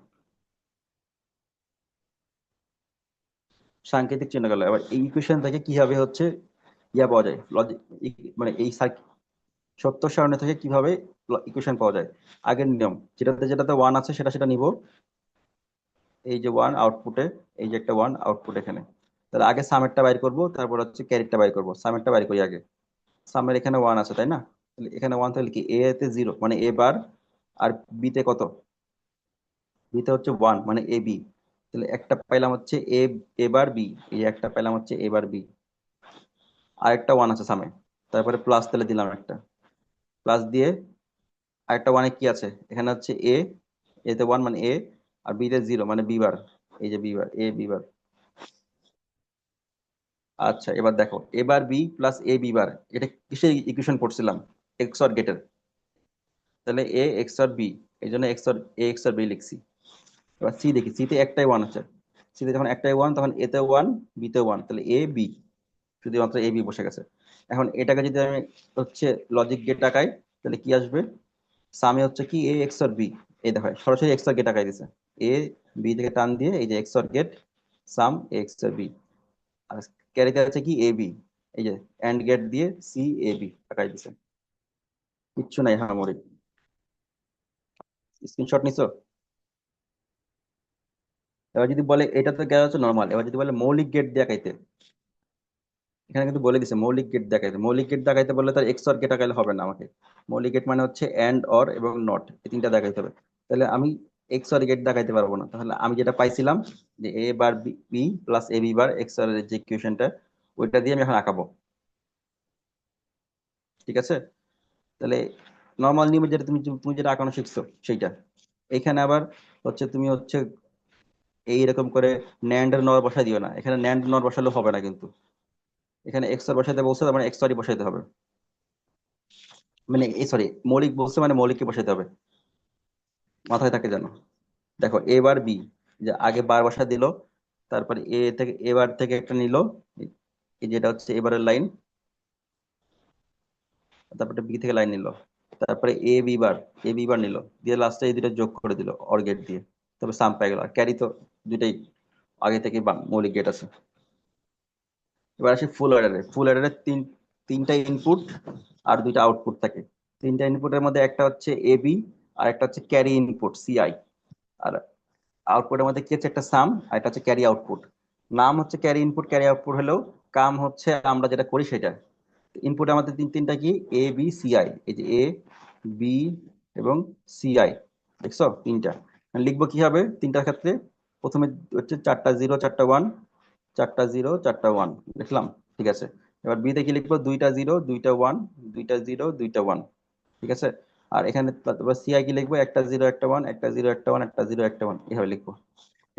Speaker 1: সাংকেতিক চিহ্ন গেল। এবার এই ইকুয়েশন থেকে কিভাবে হচ্ছে ইয়া পাওয়া যায়, লজিক, মানে এই সত্য সারণী থেকে কিভাবে ইকুয়েশন পাওয়া যায়। আগের নিয়ম, যেটাতে যেটাতে ওয়ান আছে সেটা সেটা নিব। এই যে ওয়ান আউটপুটে, এই যে একটা ওয়ান আউটপুট এখানে, তাহলে আগে সামেরটা বাইর করব, তারপর হচ্ছে ক্যারিটটা বাইর করব। সামেরটা বাইর করি আগে। সামের এখানে ওয়ান আছে তাই না? তাহলে এখানে ওয়ান, তাহলে কি এ তে জিরো মানে এ বার, আর বি তে কত? বি তে হচ্ছে ওয়ান মানে এ বি। তাহলে একটা পাইলাম হচ্ছে এ, এ বার বি, এই একটা পাইলাম হচ্ছে এ বার বি। আর একটা ওয়ান আছে সামনে, তারপরে প্লাস তাহলে দিলাম একটা, প্লাস দিয়ে আরেকটা ওয়ানে কি আছে এখানে হচ্ছে এ, এতে ওয়ান মানে এ, আর বি তে জিরো মানে বি বার, এই যে বি বার, এ বি বার। আচ্ছা এবার দেখো, এবার বি প্লাস এ বি বার, এটা কিসের ইকুয়েশন পড়ছিলাম? এক্স অর গেটের। তাহলে এ এক্স অর বি, এই জন্য X or A X or B লিখছি। এবার সি দেখি, সি তে একটাই ওয়ান আছে। সি তে যখন একটাই ওয়ান, তখন এ তে ওয়ান, বি তে ওয়ান, তাহলে এ বি, শুধুমাত্র এ বি বসে গেছে। এখন এটাকে যদি আমি হচ্ছে লজিক গেট টাকাই, তাহলে কি আসবে? সামে হচ্ছে কি এ এক্স অর বি, এই দেখো সরাসরি এক্স অর গেট টাকাই দিছে। এ বি থেকে টান দিয়ে এই যে X or gate, sum X or B. আর ক্যারিতে আছে কি এ বি, এই যে এন্ড গেট দিয়ে সি এ বি টাকাই দিছে। কিচ্ছু নাই হামামরি। স্ক্রিনশট নিছো? এবার যদি বলে, এটা তো গেল হচ্ছে নর্মাল, এবার যদি বলে মৌলিক গেট দেখাইতে, এখানে কিন্তু বলে দিছে মৌলিক গেট দেখাইতে। মৌলিক গেট দেখাইতে বললে তার এক্স অর গেট দেখাইলে হবে না আমাকে। মৌলিক গেট মানে হচ্ছে এন্ড অর এবং নট, এই তিনটা দেখাইতে হবে। তাহলে আমি এক্স অর গেট দেখাইতে পারবো না। তাহলে আমি যেটা পাইছিলাম যে A bar B plus A B bar X or এর যে ইকুয়েশনটা, ওইটা দিয়ে আমি এখন আঁকাবো। ঠিক আছে, তাহলে নর্মাল নিয়মে যেটা তুমি তুমি যেটা আঁকানো শিখছো সেইটা। এখানে আবার হচ্ছে তুমি হচ্ছে এইরকম করে ন্যান্ড এর নর বসাই দিও না, এখানে ন্যান্ড নর বসালে হবে না কিন্তু। এখানে এক্স অর বসাইতে বলছে, তার মানে এক্স অরই বসাইতে হবে। মানে এই সরি, মৌলিক বলছে মানে মৌলিককে বসাইতে হবে, মাথায় থাকে যেন। দেখো এ বার বি, যে আগে বার বসা দিল, তারপরে এ থেকে এবার থেকে একটা নিল, এই যেটা হচ্ছে এবারের লাইন, তারপরে বি থেকে লাইন নিল, তারপরে এ বি বার নিল, দিয়ে লাস্টে এই দুটো যোগ করে দিল অর গেট দিয়ে, তবে সাম পাই গেল। আর ক্যারি তো দুইটাই আগে থেকে মৌলিক গেট আছে। এবার আসি ফুল অ্যাডারে। ফুল অ্যাডারে তিনটা ইনপুট আর দুইটা আউটপুট থাকে। তিনটা ইনপুটের মধ্যে একটা হচ্ছে এ বি, আর একটা হচ্ছে ক্যারি ইনপুট সিআই, আর আউটপুটের মধ্যে কি হচ্ছে? একটা সাম, আর একটা হচ্ছে ক্যারি আউটপুট। নাম হচ্ছে ক্যারি ইনপুট ক্যারি আউটপুট হলেও কাম হচ্ছে আমরা যেটা করি সেটা। ইনপুট আমাদের তিনটা কি, এ বি সি আই, এই যে এ বি এবং সি আই, দেখছো তিনটা। লিখবো কি হবে তিনটার ক্ষেত্রে, প্রথমে হচ্ছে চারটা জিরো চারটা ওয়ান, চারটা জিরো চারটা ওয়ান লিখলাম, ঠিক আছে। এবার বি তে কি লিখবো, দুইটা জিরো দুইটা ওয়ান, দুইটা জিরো দুইটা ওয়ান, ঠিক আছে। আর এখানে সিআই কি লিখবো, একটা জিরো একটা ওয়ান, একটা জিরো একটা ওয়ান, একটা জিরো একটা ওয়ান, এইভাবে লিখবো।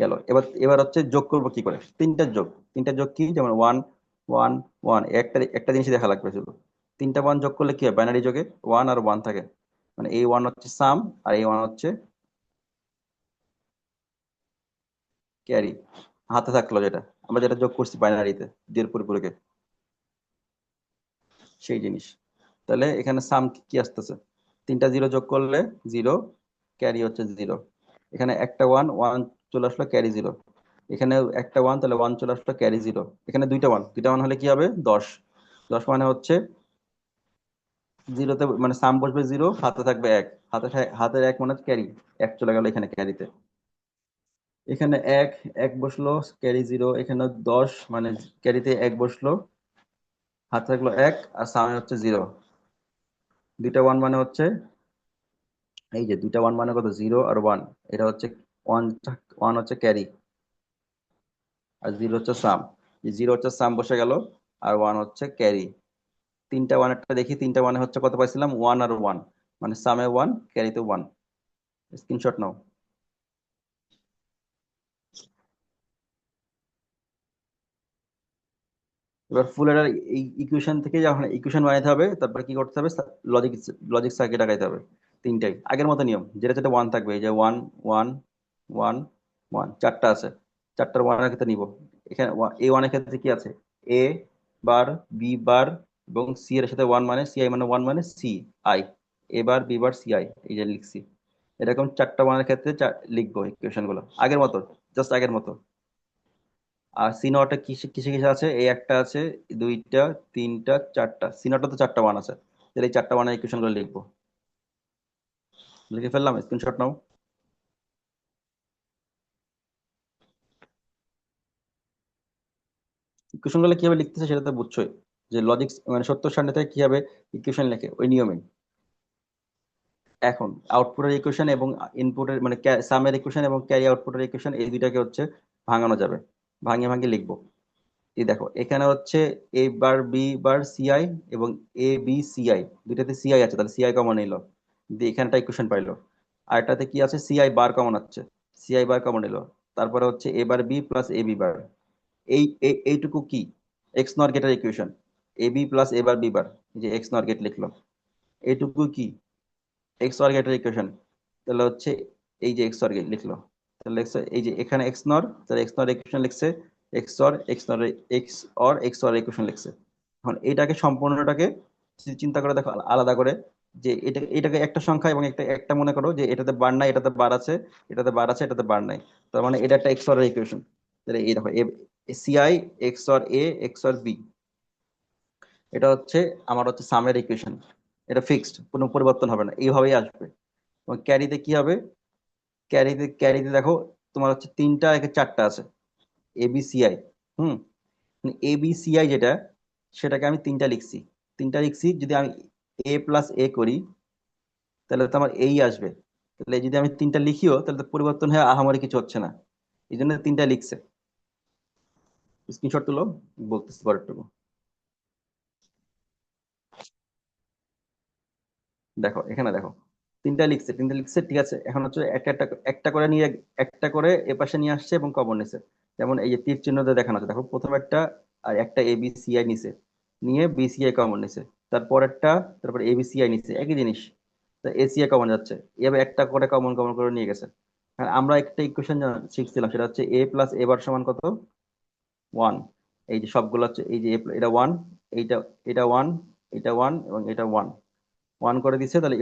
Speaker 1: গেল। এবার এবার হচ্ছে যোগ করবো কি করে, তিনটার যোগ কি, যেমন ওয়ান ওয়ান ওয়ান, একটা একটা জিনিস দেখা লাগবে শুধু, তিনটা ওয়ান যোগ করলে কি হয়, বাইনারি যোগে ওয়ান আর ওয়ান থাকে, মানে এই ওয়ান হচ্ছে সাম আর এই ওয়ান হচ্ছে ক্যারি, হাতে থাকলো যেটা আমরা যেটা যোগ করছি বাইনারিতে দুইয়ের পরিপূরকে, সেই জিনিস। তাহলে এখানে সাম কি আসতেছে, তিনটা জিরো যোগ করলে জিরো, ক্যারি হচ্ছে জিরো। এখানে একটা ওয়ান, ওয়ান চলে আসলো, ক্যারি জিরো। এখানে একটা ওয়ান, তাহলে ওয়ান চলে আসলো, ক্যারি জিরো। এখানে দুইটা ওয়ান, দুইটা ওয়ান হলে কি হবে, দশ। দশ মানে হচ্ছে জিরোতে মানে সাম বসবে জিরো, হাতে থাকবে এক, হাতের এক মানে ক্যারি, এক চলে গেল এখানে ক্যারিতে। এখানে এক, এক বসলো, ক্যারি জিরো। এখানে দশ মানে ক্যারিতে এক বসলো, হাতে থাকলো এক, আর সামনে হচ্ছে জিরো। দুইটা ওয়ান মানে হচ্ছে, এই যে দুইটা ওয়ান মানে কত, জিরো আর ওয়ান, এটা হচ্ছে ওয়ান, ওয়ান হচ্ছে ক্যারি আর জিরো হচ্ছে সাম। জিরো হচ্ছে সাম বসে গেল, আর ওয়ান হচ্ছে ক্যারি। তিনটা ওয়ান একটা দেখি, তিনটা ওয়ানে হচ্ছে কত পাইছিলাম, ওয়ান আর ওয়ান, মানে সামে ওয়ান ক্যারিতে ওয়ান। স্ক্রিনশট নাও। এবার ফুল এর এই ইকুয়েশন থেকে যখন ইকুয়েশন বানাইতে হবে, তারপর কি করতে হবে, লজিক লজিক সার্কিট আগাইতে হবে। তিনটাই আগের মতো নিয়ম, যেটা যেটা ওয়ান থাকবে, এই যে ওয়ান ওয়ান ওয়ান ওয়ান, চারটা আছে, চারটার ওয়ানের ক্ষেত্রে নিব। এখানে এ ওয়ানের ক্ষেত্রে কি আছে, এ বার বি বার এবং সি এর সাথে ওয়ান মানে সি আই, মানে ওয়ান মানে C I, A bar B bar C I, এই যে লিখছি। এরকম চারটা ওয়ানের ক্ষেত্রে লিখবো ইকুয়েশন গুলো আগের মতো, জাস্ট আগের মতো। আর সি নটে কিসে কিসে কিসে আছে, এই একটা আছে, দুইটা তিনটা চারটা, সি নটে তো চারটা ওয়ান আছে, তাহলে এই চারটা ওয়ানের ইকুয়েশন গুলো লিখবো। লিখে ফেললাম, স্ক্রিনশট নাও। ইকুয়েশন গুলো কিভাবে লিখতেছে সেটা তো বুঝছোই, যে লজিক মানে সত্য সারণী থেকে কিভাবে ইকুয়েশন লেখে ওই নিয়মে। এখন আউটপুটের ইকুয়েশন এবং ইনপুটের মানে সামের ইকুয়েশন এবং ক্যারি আউটপুটের ইকুয়েশন, এই দুইটাকে হচ্ছে ভাঙানো যাবে, ভাঙিয়ে ভাঙিয়ে লিখবো। এই দেখো এখানে হচ্ছে এ বার বি বার সিআই এবং এ বি সিআই, দুইটাতে সিআই আছে, তাহলে সিআই কমন নিল, দিয়ে এখানটা ইকুয়েশন পাইলো। আর এটাতে কি আছে, সিআই বার কমন আছে, সিআই বার কমন নিল। তারপরে হচ্ছে এ bar B plus A B বার, এইটুকু কি, এক্স নর গেটের equation, A B plus A bar B বার, এই যে এক্স নর গেট লিখলো। এইটুকু কি, এক্স অর গেটের ইকুয়েশন, তাহলে হচ্ছে এই যে এক্স অর গেট লিখলো। তাহলে এই যে এখানে এক্স নর, তাহলে এক্স নর ইকুয়েশন লিখছে, এক্স নর এক্স অর ইকুয়েশন লিখছে। এখন এইটাকে সম্পূর্ণটাকে চিন্তা করে দেখো আলাদা করে, যে এটাকে একটা সংখ্যা এবং একটা একটা মনে করো যে এটাতে বার নাই, এটাতে বার আছে, এটাতে বার আছে, এটাতে বার নাই, তার মানে এটা একটা এক্স অর ইকুয়েশন। তাহলে এই দেখো CI X or A X or B, এটা হচ্ছে আমার হচ্ছে সামের ইকুয়েশন, এটা ফিক্সড, কোনো পরিবর্তন হবে না, এইভাবেই আসবে। এবং ক্যারিতে কি হবে, ক্যারিতে দেখো তোমার হচ্ছে তিনটা একে চারটা আছে, এবিসিআই। হুম, এবিসিআই যেটা, সেটাকে আমি তিনটা লিখছি, তিনটা লিখছি। যদি আমি এ প্লাস এ করি, তাহলে তো আমার এই আসবে। তাহলে যদি আমি তিনটা লিখিও, তাহলে তো পরিবর্তন হয়ে আহামরি কিছু হচ্ছে না, এই জন্য তিনটা লিখছে। স্ক্রিনশট তুলো, বলতেছি পরেরটুকু। দেখো এখানে দেখো, তিনটা লিখছে ঠিক আছে। এখন হচ্ছে একটা একটা একটা করে নিয়ে, একটা করে এ পাশে নিয়ে আসছে এবং কমন নিছে। যেমন এই যে তীর চিহ্ন দিয়ে দেখানো আছে, দেখো প্রথম একটা, আর একটা এবিসিআই নিছে, নিয়ে বিসিআই কমন নিছে। তারপর একটা, তারপর এবিসিআই নিছে, একই জিনিস, তা এসিআই কমন যাচ্ছে, এবার একটা করে কমন কমন করে নিয়ে গেছে। আর আমরা একটা ইকুয়েশন শিখছিলাম, সেটা হচ্ছে এ প্লাস এ বার সমান কত, ওয়ান। এই যে সবগুলো হচ্ছে এই যে এটা ওয়ান, এইটা, এটা ওয়ান, এটা ওয়ান এবং এটা ওয়ান, ওয়ান করে দিচ্ছে। তাহলে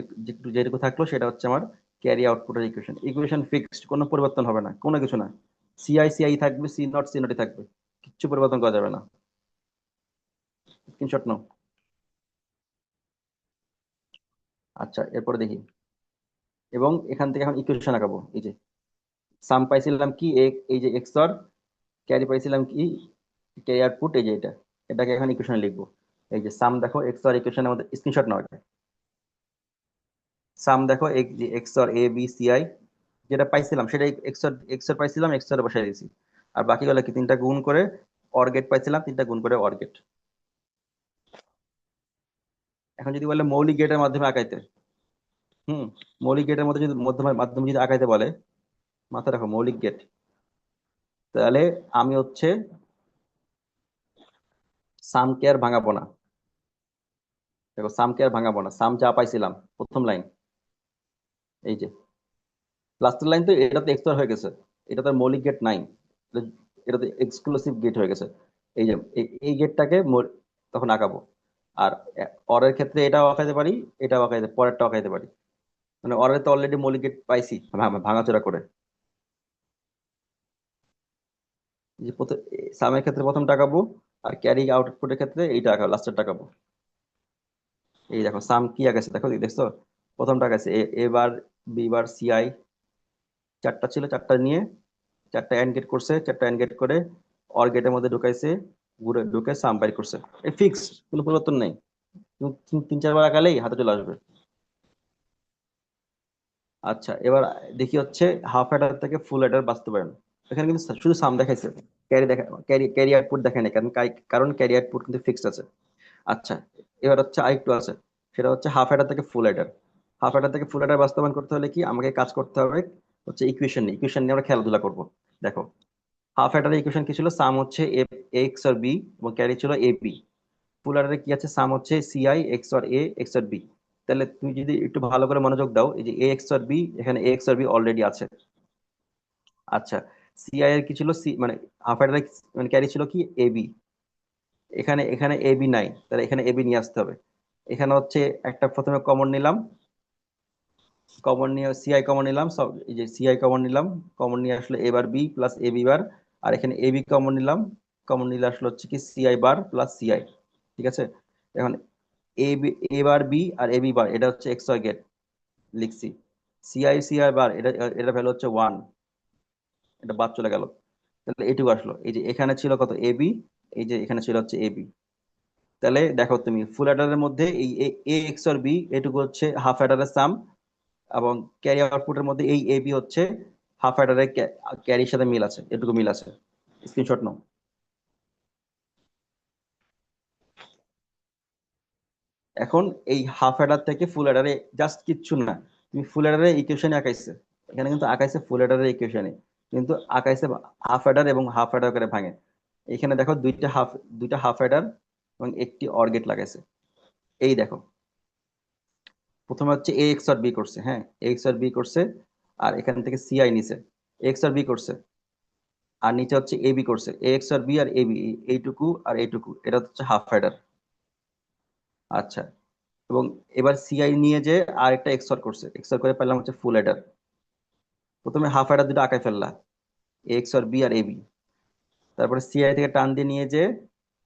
Speaker 1: যেটুকু থাকলো সেটা হচ্ছে আমার ক্যারি আউটপুটের ইকুয়েশন। ইকুয়েশন ফিক্সড, কোনো পরিবর্তন হবে না, কোনো কিছু না। সিআই সিআই থাকবে, সি নট সি নটই থাকবে, কিচ্ছু পরিবর্তন করা যাবে না। স্ক্রিনশট নাও। আচ্ছা এরপরে দেখি, এবং এখান থেকে এখন ইকুয়েশন আঁকাবো। এই যে সাম পাইছিলাম কি, এই যে এক্স অর, ক্যারি পাইছিলাম কি, ক্যারি আউটপুট, এই যে এটা, এটাকে এখন ইকুয়েশনে লিখবো। এই যে সাম দেখো এক্স আর ইকুয়েশনের মধ্যে স্ক্রিনশট নাও এটা। সাম দেখো X or A B C I, যেটা পাইছিলাম সেটাই এক্স আর পাইছিলাম, এক্স আর বসাই দিয়েছি। আর বাকিগুলো কি তিনটা গুণ করে অর গেট পাইছিলাম, তিনটা গুণ করে অর গেট। এখন যদি বলে মৌলিক গেটের মাধ্যমে আঁকাইতে, হুম, মৌলিক গেটের মধ্যে যদি মাধ্যমে যদি আঁকাইতে বলে, মাথায় রাখো মৌলিক গেট, তাহলে আমি হচ্ছে সামকে আর ভাঙাবো না। দেখো সামকে আর ভাঙাবো না, সাম যা পাইছিলাম প্রথম লাইন, এই যে লাস্টের লাইন, তো এটা তো এক্সট্রা হয়ে গেছে, এটা তো আর মৌলিক গেট নাই, এটা এটা তো এক্সক্লুসিভ গেট হয়ে গেছে। এই যে এই গেটটাকে তখন আঁকাবো। আর অরের ক্ষেত্রে এটাও আঁকাইতে পারি, এটাও আঁকাইতে, পরেরটাও আঁকাইতে পারি। মানে অরের তো অলরেডি মৌলিক গেট পাইছি ভাঙাচোরা করে। এই যে প্রথম সামের ক্ষেত্রে প্রথম টাকাবো, আর ক্যারি আউটপুটের ক্ষেত্রে এইটা আঁকাবো, লাস্টের টাকাবো। এই দেখো সাম কি আঁকাইছে, দেখো দেখছো, প্রথমটা আঁকাইছে এ bar, B bar, C I, চারটা ছিল, চারটা নিয়ে চারটা এন্ড গেট করছে, চারটা এন্ড গেট করে অর গেটের মধ্যে ঢুকাইছে, ঘুরে ঢুকে সাম বাইর করছে। এই ফিক্স, কোনো পরিবর্তন নেই। তুমি তিন চারবার আঁকালেই হাতে চলে আসবে। আচ্ছা, এবার দেখি হচ্ছে হাফ অ্যাডার থেকে ফুল অ্যাডার বাস্তবায়ন। এখানে কিন্তু শুধু সাম দেখাইছে, ক্যারি দেখা, ক্যারি আউটপুট দেখায় না, কারণ ক্যারি আউটপুট কিন্তু ফিক্সড আছে। আচ্ছা, এবার হচ্ছে আরেকটু আছে, সেটা হচ্ছে হাফ অ্যাডার থেকে ফুল অ্যাডার। হাফ অ্যাডার থেকে ফুল অ্যাডার বাস্তবায়ন করতে হলে কি আমাকে কাজ করতে হবে, হচ্ছে ইকুয়েশন নিয়ে আমরা খেলাধুলা করব। দেখো হাফ অ্যাডারের ইকুয়েশন কি ছিল, সাম হচ্ছে এক্স আর বি এবং ক্যারি ছিল এ বি। ফুল অ্যাডারে কি আছে, সাম হচ্ছে C I X or A X or B. তাহলে তুমি যদি একটু ভালো করে মনোযোগ দাও, এই যে এ এক্স আর বি, এখানে এ এক্স আর বি অলরেডি আছে। আচ্ছা, সি আই এর কি ছিল, সি মানে হাফ অ্যাডারে মানে ক্যারি ছিল কি এ বি। এখানে এখানে এ বি নাই, তাহলে এখানে এ বি নিয়ে আসতে হবে। এখানে হচ্ছে একটা প্রথমে কমন নিলাম, কমন নিয়ে সিআই কমন নিলাম, সব এই যে সিআই কমন নিলাম, কমন নিয়ে আসলে এ bar B plus A B বার। আর এখানে এ বি কমন নিলাম, কমন নিলে আসলে হচ্ছে কি সিআই বার প্লাস সিআই। ঠিক আছে, এখন A B, A bar B R A B বার, এটা হচ্ছে এক্স ওয়াই গেট লিখছি। সিআই সিআই বার, এটা এটা ভ্যালু হচ্ছে ওয়ান, এটা বাদ চলে গেল। তাহলে এটুকু আসলো, এই যে এখানে ছিল কত এ বি, এই যে এখানে ছিল হচ্ছে এ বি। তাহলে দেখো তুমি ফুল অ্যাডারের মধ্যে এই এ এক্স আর বি এটুকু হচ্ছে হাফ অ্যাডারের সাম, এবং ক্যারি আউটপুটের মধ্যে এই এ বি হচ্ছে হাফ অ্যাডারের ক্যারির সাথে মিল আছে, এটুকু মিল আছে। স্ক্রিনশট নাও। এখন এই হাফ অ্যাডার থেকে ফুল অ্যাডারে জাস্ট কিচ্ছু না, তুমি ফুল অ্যাডারের ইকুয়েশনে আঁকাইছে, এখানে কিন্তু আঁকাইছে ফুল অ্যাডারের ইকুয়েশনে, কিন্তু আঁকাইছে হাফ অ্যাডার এবং হাফ অ্যাডার করে ভাঙে। এখানে দেখো দুইটা হাফ অ্যাডার এবং একটি অর গেট লাগাইছে। এই দেখো প্রথমে হচ্ছে এ এক্স আর বি করছে, হ্যাঁ এ এক্স আর বি করছে, আর এখান থেকে সিআই নিছে, এক্স আর বি করছে, আর নিচে হচ্ছে এ বি করছে, এ X or B R A B, এইটুকু আর এইটুকু, এটা হচ্ছে হাফ অ্যাডার। আচ্ছা, এবং এবার সিআই নিয়ে যে আর একটা এক্সঅর করছে, এক্সঅর করে পেলাম হচ্ছে ফুল অ্যাডার। প্রথমে হাফ অ্যাডার দুটো আঁকায় ফেললা, এ এক্সঅর বি আর এ বি। তারপরে সিআই থেকে টান দিয়ে নিয়ে যে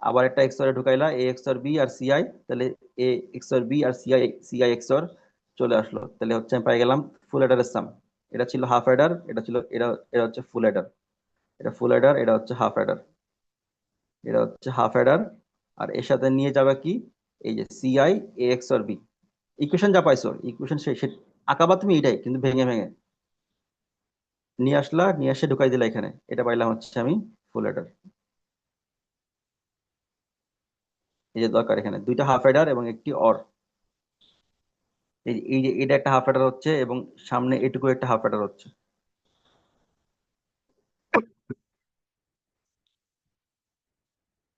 Speaker 1: আবার একটা এক্সঅর ঢুকাইলা, এ এক্সঅর বি আর সিআই, তাহলে এ এক্সঅর বি আর সিআই, সিআই এক্সঅর চলে আসলো। তাহলে হচ্ছে আমি পাই গেলাম ফুল অ্যাডারের সাম। এটা ছিল হাফ অ্যাডার, এটা ছিল এটা, এটা হচ্ছে ফুল অ্যাডার, এটা ফুল অ্যাডার, এটা হচ্ছে হাফ অ্যাডার, এটা হচ্ছে হাফ অ্যাডার। আর এর সাথে নিয়ে যাবে কি, এই যে CI A X or B, equation যা পাইছো ইকুয়েশন সে আঁকাবা তুমি এটাই, কিন্তু ভেঙে ভেঙে নিয়ে আসলা, নিয়ে এসে ঢুকাই দিলা এখানে, এটা পাইলাম হচ্ছে আমি ফুল অ্যাডার। এই যে দরকার এখানে দুইটা হাফ অ্যাডার এবং একটি অর, এই যে এটা একটা হাফ অ্যাডার হচ্ছে এবং সামনে এটুকু একটা হাফ অ্যাডার হচ্ছে।